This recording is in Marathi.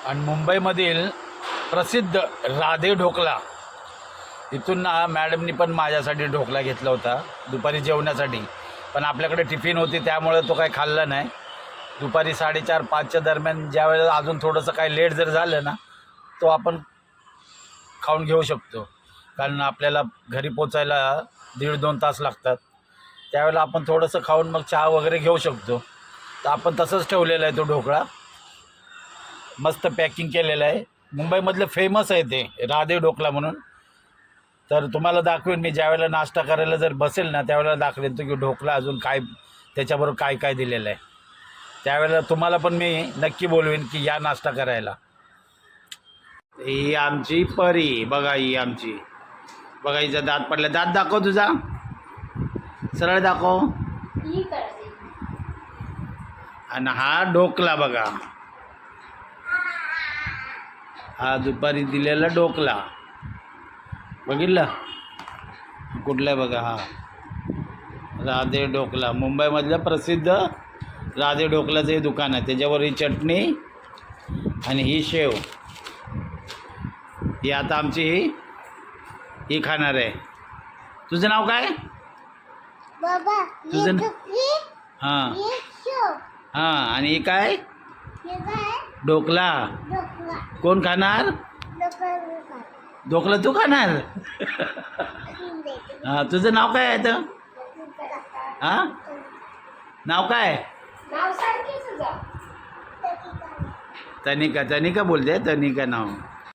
आणि मुंबईमधील प्रसिद्ध राधे ढोकला इथून ना मॅडमनी पण माझ्यासाठी ढोकला घेतला होता दुपारी जेवण्यासाठी. पण आपल्याकडे टिफिन होती त्यामुळे तो काही खाल्ला नाही. दुपारी 4:30-5च्या दरम्यान ज्यावेळेला अजून थोडंसं काही लेट जर झालं ना तो आपण खाऊन घेऊ शकतो. कारण आपल्याला घरी पोचायला 1.5-2 तास लागतात. त्यावेळेला आपण थोडंसं खाऊन मग चहा वगैरे घेऊ शकतो. तर आपण तसंच ठेवलेलं आहे तो ढोकळा. मस्त पॅकिंग केलेलं आहे. मुंबईमधलं फेमस आहे ते राधे ढोकला म्हणून. तर तुम्हाला दाखवेन मी ज्यावेळेला नाश्ता करायला जर बसेल ना त्यावेळेला दाखवेन तो की ढोकला अजून काय त्याच्याबरोबर काय काय दिलेलं आहे. त्यावेळेला तुम्हाला पण मी नक्की बोलवेन की या नाश्ता करायला. ही आमची परी बघा, ही आमची बघा, हिचा दात पडला. दात दाखव तुझा, सरळ दाखव. आणि हा ढोकला बघा, हा दुपारी दिलेला ढोकला बघितलं कुठला आहे बघा. हा राधे ढोकला, मुंबईमधलं प्रसिद्ध राधे ढोकलाचं हे दुकान आहे. त्याच्यावर ही चटणी आणि ही शेव. ही आता आमची ही खाणार आहे. तुझं नाव काय बाबा? तुझं हां हां. आणि ही काय ढोकला कोण खाणार? ढोकला तू खाणार? हां. तुझं नाव काय आहे तर? हां, नाव काय? तनिका. तनिका बोलते, तनिका नाव.